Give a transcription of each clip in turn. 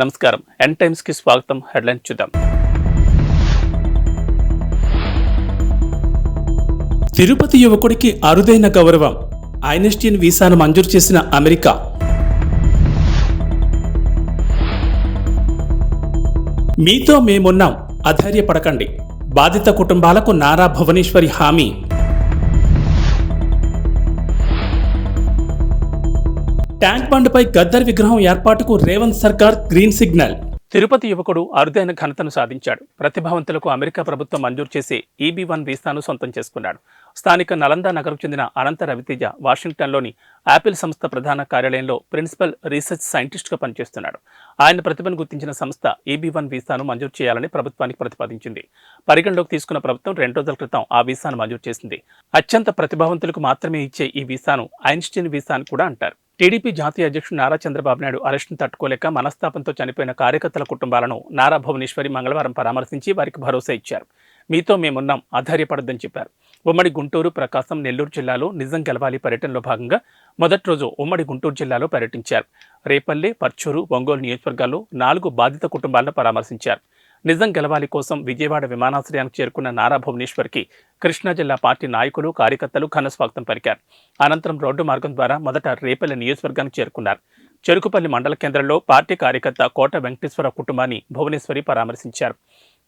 నమస్కారం. N times కి స్వాగతం. హెడ్లైన్ చూద్దాం. తిరుపతి యువకుడికి అరుదైన గౌరవం. ఐన్స్టీన్ వీసాను మంజూరు చేసిన అమెరికా. మీతో మేమున్నాం, అధైర్యపడకండి. బాధిత కుటుంబాలకు నారా భువనేశ్వరి హామీ. ట్యాంక్ బండ్పై గద్దర్ విగ్రహం ఏర్పాటుకు రేవంత్ సర్కార్ గ్రీన్ సిగ్నల్. తిరుపతి యువకుడు అరుదైన ఘనతను సాధించాడు. ప్రతిభావంతులకు అమెరికా ప్రభుత్వం మంజూరు చేసే EB-1 వీసాను సొంతం చేసుకున్నాడు. స్థానిక నలంద నగరకు చెందిన అనంత రవితేజ వాషింగ్టన్లోని యాపిల్ సంస్థ ప్రధాన కార్యాలయంలో ప్రిన్సిపల్ రీసెర్చ్ సైంటిస్ట్గా పనిచేస్తున్నాడు. ఆయన ప్రతిభను గుర్తించిన సంస్థ EB-1 వీసాను మంజూరు చేయాలని ప్రభుత్వానికి ప్రతిపాదించింది. పరిగణలోకి తీసుకున్న ప్రభుత్వం 2 రోజుల క్రితం ఆ వీసాను మంజూరు చేసింది. అత్యంత ప్రతిభావంతులకు మాత్రమే ఇచ్చే ఈ వీసాను ఐన్స్టీన్ వీసా అని కూడా అంటారు. టీడీపీ జాతీయ అధ్యక్షుడు నారా చంద్రబాబు నాయుడు అరెస్టును తట్టుకోలేక మనస్తాపంతో చనిపోయిన కార్యకర్తల కుటుంబాలను నారా భువనేశ్వరి మంగళవారం పరామర్శించి వారికి భరోసా ఇచ్చారు. మీతో మేమున్నాం, అధైర్యపడొద్దని చెప్పారు. ఉమ్మడి గుంటూరు, ప్రకాశం, నెల్లూరు జిల్లాలో నిజం గెలవాలి పర్యటనలో భాగంగా మొదటి రోజు ఉమ్మడి గుంటూరు జిల్లాలో పర్యటించారు. రేపల్లె, పర్చూరు, ఒంగోలు నియోజకవర్గాల్లో 4 బాధిత కుటుంబాలను పరామర్శించారు. నిజం గెలవాలి కోసం విజయవాడ విమానాశ్రయానికి చేరుకున్న నారా భువనేశ్వర్కి కృష్ణా జిల్లా పార్టీ నాయకులు, కార్యకర్తలు ఘన స్వాగతం పలికారు. అనంతరం రోడ్డు మార్గం ద్వారా మొదట రేపల్లె నియోజకవర్గానికి చేరుకున్నారు. చెరుకుపల్లి మండల కేంద్రంలో పార్టీ కార్యకర్త కోట వెంకటేశ్వర కుటుంబాన్ని భువనేశ్వరి పరామర్శించారు.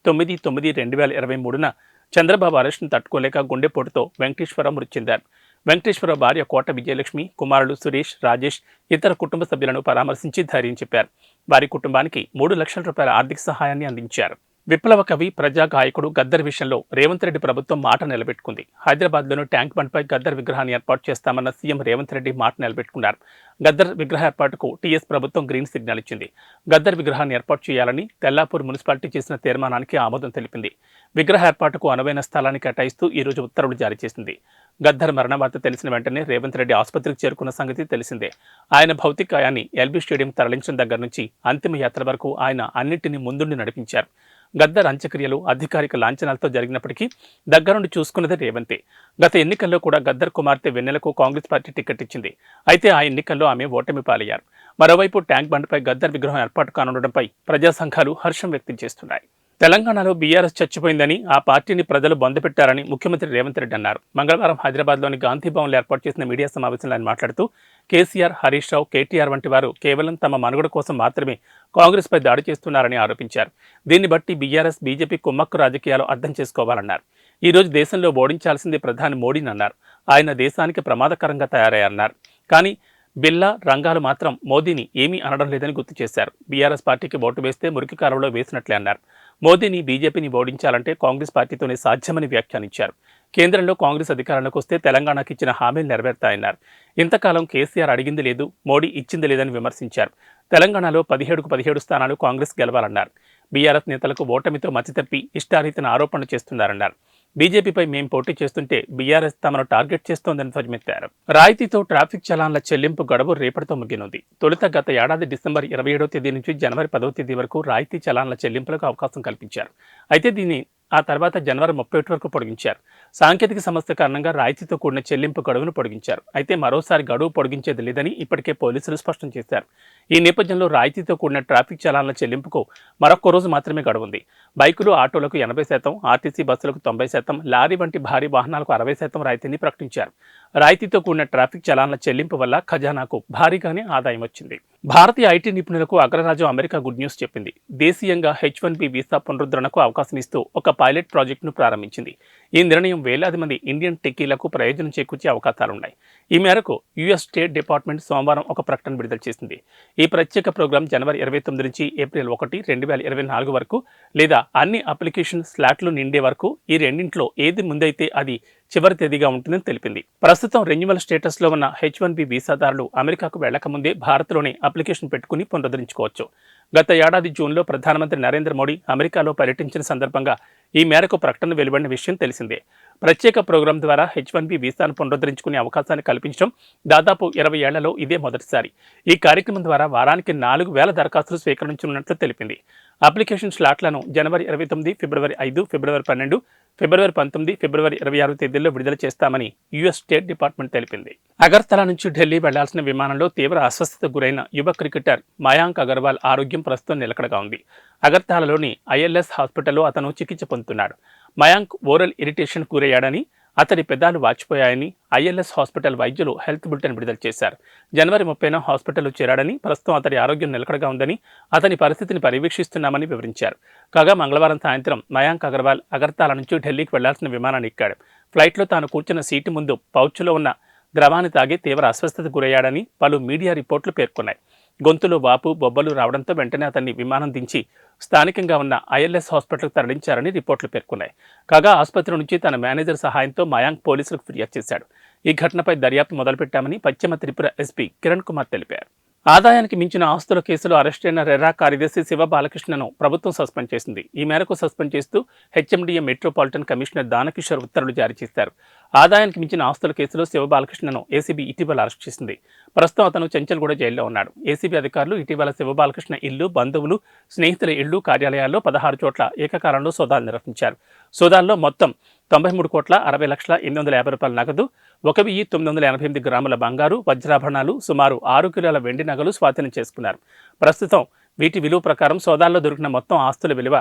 9/9/2023న చంద్రబాబు అరెస్టును తట్టుకోలేక గుండెపోటుతో వెంకటేశ్వరరావు మృతి చెందారు. వెంకటేశ్వరరావు భార్య కోట విజయలక్ష్మి, కుమారుడు సురేష్, రాజేష్, ఇతర కుటుంబ సభ్యులను పరామర్శించి ధైర్యం చెప్పారు. వారి కుటుంబానికి 3 లక్షల రూపాయల ఆర్థిక సహాయాన్ని అందించారు. విప్లవ కవి, ప్రజా గాయకుడు గద్దర్ విషయంలో రేవంత్ రెడ్డి ప్రభుత్వం మాట నిలబెట్టుకుంది. హైదరాబాద్లోని ట్యాంక్ బండ్పై గద్దర్ విగ్రహాన్ని ఏర్పాటు చేస్తామన్న సీఎం రేవంత్ రెడ్డి మాట నిలబెట్టుకున్నారు. గద్దర్ విగ్రహ ఏర్పాటుకు టీఎస్ ప్రభుత్వం గ్రీన్ సిగ్నల్ ఇచ్చింది. గద్దర్ విగ్రహాన్ని ఏర్పాటు చేయాలని తెల్లాపూర్ మున్సిపాలిటీ చేసిన తీర్మానానికి ఆమోదం తెలిపింది. విగ్రహ ఏర్పాటుకు అనువైన స్థలాన్ని కేటాయిస్తూ ఈ రోజు ఉత్తర్వులు జారీ చేసింది. గద్దర్ మరణ వార్త తెలిసిన వెంటనే రేవంత్ రెడ్డి ఆసుపత్రికి చేరుకున్న సంగతి తెలిసిందే. ఆయన భౌతికాయాన్ని ఎల్బీ స్టేడియం తరలించడం దగ్గర నుంచి అంతిమ యాత్ర వరకు ఆయన అన్నింటినీ ముందుండి నడిపించారు. గద్దర్ అంత్యక్రియలు అధికారిక లాంఛనాలతో జరిగినప్పటికీ దగ్గరుండి చూసుకున్నది రేవంతే. గత ఎన్నికల్లో కూడా గద్దర్ కుమార్తె వెన్నెలకు కాంగ్రెస్ పార్టీ టికెట్ ఇచ్చింది. అయితే ఆ ఎన్నికల్లో ఆమె ఓటమి పాలయ్యారు. మరోవైపు ట్యాంక్ బండ్పై గద్దర్ విగ్రహం ఏర్పాటు కానుండడంపై ప్రజా సంఘాలు హర్షం వ్యక్తం చేస్తున్నాయి. తెలంగాణలో బీఆర్ఎస్ చచ్చిపోయిందని, ఆ పార్టీని ప్రజలు బొందపెట్టారని ముఖ్యమంత్రి రేవంత్ రెడ్డి అన్నారు. మంగళవారం హైదరాబాద్లోని గాంధీ భవన్లో ఏర్పాటు చేసిన మీడియా సమావేశంలో ఆయన మాట్లాడుతూ కేసీఆర్, హరీష్ రావు, కేటీఆర్ వంటి వారు కేవలం తమ మనుగడ కోసం మాత్రమే కాంగ్రెస్పై దాడి చేస్తున్నారని ఆరోపించారు. దీన్ని బట్టి బీఆర్ఎస్, బీజేపీ కుమ్మక్కు రాజకీయాలు అర్థం చేసుకోవాలన్నారు. ఈ రోజు దేశంలో ఓడించాల్సింది ప్రధాని మోడీని అన్నారు. ఆయన దేశానికి ప్రమాదకరంగా తయారయ్యారన్నారు. కానీ బిల్లా, రంగాలు మాత్రం మోదీని ఏమీ అనడం లేదని గుర్తు చేశారు. బీఆర్ఎస్ పార్టీకి ఓటు వేస్తే మురికి కాలంలో వేసినట్లే అన్నారు. మోదీని, బీజేపీని ఓడించాలంటే కాంగ్రెస్ పార్టీతోనే సాధ్యమని వ్యాఖ్యానించారు. కేంద్రంలో కాంగ్రెస్ అధికారంలోకి వస్తే తెలంగాణకు ఇచ్చిన హామీలు నెరవేరుతాయన్నారు. ఇంతకాలం కేసీఆర్ అడిగింది లేదు, మోడీ ఇచ్చింది లేదని విమర్శించారు. తెలంగాణలో 17కు 17 స్థానాలు కాంగ్రెస్ గెలవాలన్నారు. బీఆర్ఎస్ నేతలకు ఓటమితో మతితప్పి ఇష్టారీతిన ఆరోపణలు చేస్తున్నారన్నారు. బీజేపీపై మేం పోటీ చేస్తుంటే బీఆర్ఎస్ తమను టార్గెట్ చేస్తోందని ధ్వజమెత్తారు. రాయితీతో ట్రాఫిక్ చలాన్ల చెల్లింపు గడువు రేపటితో ముగినుంది. తొలుత గత ఏడాది డిసెంబర్ 27వ తేదీ నుంచి జనవరి 10వ తేదీ వరకు రాయితీ చలాన్ల చెల్లింపులకు అవకాశం కల్పించారు. అయితే దీన్ని ఆ తర్వాత జనవరి 31 వరకు పొడిగించారు. సాంకేతిక సమస్య కారణంగా రాయితీతో కూడిన చెల్లింపు గడువును పొడిగించారు. అయితే మరోసారి గడువు పొడిగించేది లేదని ఇప్పటికే పోలీసులు స్పష్టం చేశారు. ఈ నేపథ్యంలో రాయితీతో కూడిన ట్రాఫిక్ చలాన్ల చెల్లింపుకు మరొక రోజు మాత్రమే గడువు ఉంది. బైకులు, ఆటోలకు 80%, ఆర్టీసీ బస్సులకు 90%, లారీ వంటి భారీ వాహనాలకు 60% రాయితీని ప్రకటించారు. రాయితీతో కూడిన ట్రాఫిక్ చలాన్ల చెల్లింపు వల్ల ఖజానాకు భారీగానే ఆదాయం వచ్చింది. భారతీయ ఐటీ నిపుణులకు అగ్రరాజ్యం అమెరికా గుడ్ న్యూస్ చెప్పింది. దేశీయంగా H-1B వీసా పునరుద్ధరణకు అవకాశం ఇస్తూ ఒక పైలట్ ప్రాజెక్టును ప్రారంభించింది. ఈ నిర్ణయం వేలాది మంది ఇండియన్ టెక్కీలకు ప్రయోజనం చేకూర్చే అవకాశాలున్నాయి. ఈ మేరకు యుఎస్ స్టేట్ డిపార్ట్మెంట్ సోమవారం ఒక ప్రకటన విడుదల చేసింది. ఈ ప్రత్యేక ప్రోగ్రాం జనవరి 29 నుంచి ఏప్రిల్ 1, 2024 వరకు లేదా అన్ని అప్లికేషన్ స్లాట్లు నిండే వరకు ఈ రెండింటిలో ఏది ముందైతే అది చివరి తేదీగా ఉంటుందని తెలిపింది. ప్రస్తుతం రెన్యువల్ స్టేటస్లో ఉన్న H-1B వీసాదారులు అమెరికాకు వెళ్లకముందే భారత్లోనే అప్లికేషన్ పెట్టుకుని పునరుద్ధరించుకోవచ్చు. గత ఏడాది జూన్లో ప్రధానమంత్రి నరేంద్ర మోడీ అమెరికాలో పర్యటించిన సందర్భంగా ఈ మేరకు ప్రకటన వెలువడిన విషయం తెలిసిందే. ప్రత్యేక ప్రోగ్రాం ద్వారా H1B వీసాను పునరుద్ధరించుకునే అవకాశాన్ని కల్పించడం దాదాపు 20 ఏళ్లలో ఇదే మొదటిసారి. ఈ కార్యక్రమం ద్వారా వారానికి 4,000 దరఖాస్తులు స్వీకరించనున్నట్లు తెలిపింది. అప్లికేషన్ స్లాట్లను జనవరి 29, ఫిబ్రవరి 5, ఫిబ్రవరి 12, ఫిబ్రవరి 19, ఫిబ్రవరి 26 తేదీల్లో విడుదల చేస్తామని యుఎస్ స్టేట్ డిపార్ట్మెంట్ తెలిపింది. అగర్తలా నుంచి ఢిల్లీ వెళ్లాల్సిన విమానంలో తీవ్ర అస్వస్థతకు గురైన యువ క్రికెటర్ మయాంక్ అగర్వాల్ ఆరోగ్యం ప్రస్తుతం నిలకడగా ఉంది. అగర్తలాలోని ILS హాస్పిటల్లో అతను చికిత్స పొందుతున్నాడు. మయాంక్ ఓరల్ ఇరిటేషన్ గురయ్యాడని, అతడి పెదాలు వాచిపోయాయని ILS హాస్పిటల్ వైద్యులు హెల్త్ బులెటిన్ విడుదల చేశారు. జనవరి 30న హాస్పిటల్లో చేరాడని, ప్రస్తుతం అతడి ఆరోగ్యం నిలకడగా ఉందని, అతని పరిస్థితిని పర్యవేక్షిస్తున్నామని వివరించారు. కాగా మంగళవారం సాయంత్రం మయాంక్ అగర్వాల్ అగర్తలా నుంచి ఢిల్లీకి వెళ్లాల్సిన విమానాన్ని ఎక్కాడు. ఫ్లైట్లో తాను కూర్చున్న సీటు ముందు పౌచ్లో ఉన్న ద్రవాన్ని తాగి తీవ్ర అస్వస్థతకు గురయ్యాడని పలు మీడియా రిపోర్టులు పేర్కొన్నాయి. గొంతులో వాపు, బొబ్బలు రావడంతో వెంటనే అతన్ని విమానం దించి స్థానికంగా ఉన్న ILS హాస్పిటల్కు తరలించారని రిపోర్టులు పేర్కొన్నాయి. కాగా ఆసుపత్రి నుంచి తన మేనేజర్ సహాయంతో మయాంక్ పోలీసులకు ఫిర్యాదు చేశాడు. ఈ ఘటనపై దర్యాప్తు మొదలుపెట్టామని పశ్చిమ త్రిపుర SP కిరణ్ కుమార్ తెలిపారు. ఆదాయానికి మించిన ఆస్తుల కేసులో అరెస్టైన రెరా కార్యదర్శి శివ బాలకృష్ణను ప్రభుత్వం సస్పెండ్ చేసింది. ఈ మేరకు సస్పెండ్ చేస్తూ HMDA మెట్రోపాలిటన్ కమిషనర్ దానకిషోర్ ఉత్తర్వులు జారీ చేశారు. ఆదాయానికి మించిన ఆస్తుల కేసులో శివ బాలకృష్ణను ACB ఇటీవల అరెస్ట్ చేసింది. ప్రస్తుతం అతను చెంచల్గూడ జైల్లో ఉన్నాడు. ACB అధికారులు ఇటీవల శివ బాలకృష్ణ ఇల్లు, బంధువులు, స్నేహితుల ఇళ్లు, కార్యాలయాల్లో 16 చోట్ల ఏకకాలంలో సోదాలు నిర్వహించారు. సోదాల్లో మొత్తం 93,60,850 రూపాయల నగదు, 1,988 గ్రాముల బంగారు, వజ్రాభరణాలు, సుమారు 6 కిలోల వెండి నగలు స్వాధీనం చేసుకున్నారు. ప్రస్తుతం వీటి విలువ ప్రకారం సోదాల్లో దొరికిన మొత్తం ఆస్తుల విలువ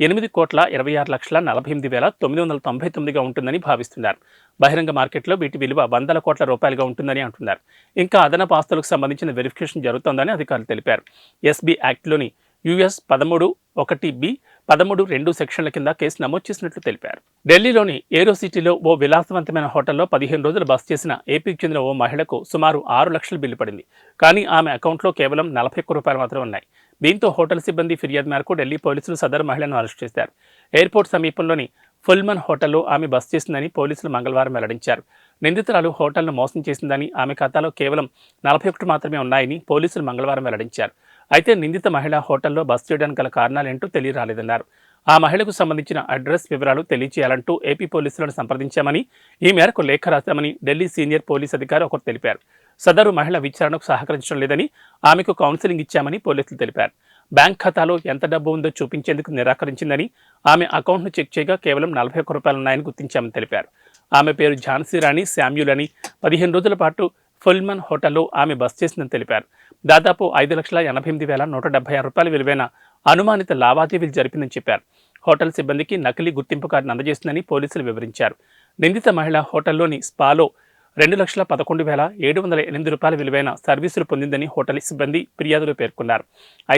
8,26,48,999గా ఉంటుందని భావిస్తున్నారు. బహిరంగ మార్కెట్లో వీటి విలువ 100 కోట్ల రూపాయలుగా ఉంటుందని అంటున్నారు. ఇంకా అదనపు ఆస్తులకు సంబంధించిన వెరిఫికేషన్ జరుగుతోందని అధికారులు తెలిపారు. SB యాక్ట్లోని US 13(1)B, 13(2) సెక్షన్ల కింద కేసు నమోదు చేసినట్లు తెలిపారు. ఢిల్లీలోని ఏరో సిటీలో ఓ విలాసవంతమైన హోటల్లో 15 రోజులు బస చేసిన ఏపీకి చెందిన ఓ మహిళకు సుమారు 6 లక్షల బిల్లు పడింది. కానీ ఆమె అకౌంట్లో కేవలం 41 రూపాయలు మాత్రమే ఉన్నాయి. దీంతో హోటల్ సిబ్బంది ఫిర్యాదు మేరకు ఢిల్లీ పోలీసులు సదరు మహిళను అరెస్ట్ చేశారు. ఎయిర్పోర్ట్ సమీపంలోని ఫుల్మన్ హోటల్లో ఆమె బస చేసిందని పోలీసులు మంగళవారం వెల్లడించారు. నిందితురాలు హోటల్ను మోసం చేసిందని, ఆమె ఖాతాలో కేవలం 41 మాత్రమే ఉన్నాయని పోలీసులు మంగళవారం వెల్లడించారు. అయితే నిందిత మహిళ హోటల్లో బస చేయడానికి గల కారణాలేంటో తెలియరాలేదన్నారు. ఆ మహిళకు సంబంధించిన అడ్రస్ వివరాలు తెలియచేయాలంటూ ఏపీ పోలీసులను సంప్రదించామని, ఈ మేరకు లేఖ రాశామని ఢిల్లీ సీనియర్ పోలీస్ అధికారి ఒకరు తెలిపారు. సదరు మహిళ విచారణకు సహకరించడం లేదని, ఆమెకు కౌన్సిలింగ్ ఇచ్చామని పోలీసులు తెలిపారు. బ్యాంక్ ఖాతాలో ఎంత డబ్బు ఉందో చూపించేందుకు నిరాకరించిందని, ఆమె అకౌంట్ను చెక్ చేయగా కేవలం 41 రూపాయలు ఉన్నాయని గుర్తించామని తెలిపారు. ఆమె పేరు ఝాన్సీ రాణి శామ్యూల్ అని, 15 రోజుల పాటు ఫుల్మన్ హోటల్లో ఆమె బస చేసిందని తెలిపారు. దాదాపు 5,88,176 రూపాయల విలువైన అనుమానిత లావాదేవీలు జరిపిందని చెప్పారు. హోటల్ సిబ్బందికి నకిలీ గుర్తింపు కార్డును అందజేసిందని పోలీసులు వివరించారు. నిందిత మహిళ హోటల్లోని స్పాలో 2,11,708 రూపాయల విలువైన సర్వీసులు పొందిందని హోటల్ సిబ్బంది ఫిర్యాదులో పేర్కొన్నారు.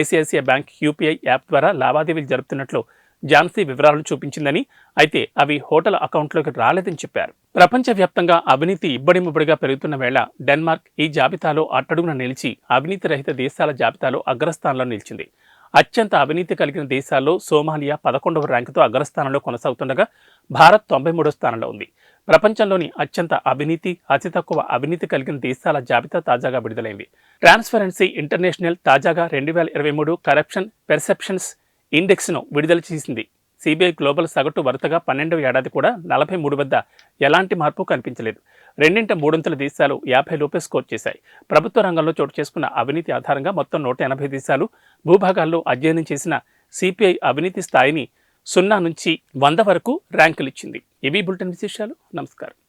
ICICI బ్యాంక్ UPI యాప్ ద్వారా లావాదేవీలు జరుపుతున్నట్లు ఝాన్సీ వివరాలను చూపించిందని, అయితే అవి హోటల్ అకౌంట్లోకి రాలేదని చెప్పారు. ప్రపంచవ్యాప్తంగా అవినీతి ఇబ్బడిముబ్బడిగా పెరుగుతున్న వేళ డెన్మార్క్ ఈ జాబితాలో అట్టడుగున నిలిచి అవినీతి రహిత దేశాల జాబితాలో అగ్రస్థానంలో నిలిచింది. అత్యంత అవినీతి కలిగిన దేశాల్లో సోమాలియా 11వ ర్యాంకుతో అగ్రస్థానంలో కొనసాగుతుండగా భారత్ 93వ స్థానంలో ఉంది. ప్రపంచంలోని అత్యంత అవినీతి, అతి తక్కువ అవినీతి కలిగిన దేశాల జాబితా తాజాగా విడుదలైంది. ట్రాన్స్పరెన్సీ ఇంటర్నేషనల్ తాజాగా 2023 కరప్షన్ పెర్సెప్షన్స్ ఇండెక్స్ను విడుదల చేసింది. CBI గ్లోబల్ సగటు వరుసగా 12వ ఏడాది కూడా 43 వద్ద ఎలాంటి మార్పు కనిపించలేదు. 2/3 దేశాలు 50 లోపే స్కోర్ చేశాయి. ప్రభుత్వ రంగంలో చోటు చేసుకున్న అవినీతి ఆధారంగా మొత్తం 180 దేశాలు భూభాగాల్లో అధ్యయనం చేసిన CPI అవినీతి స్థాయిని 0 నుంచి 100 వరకు ర్యాంకులు ఇచ్చింది. ఇవి బులెటిన్ విశేషాలు. నమస్కారం.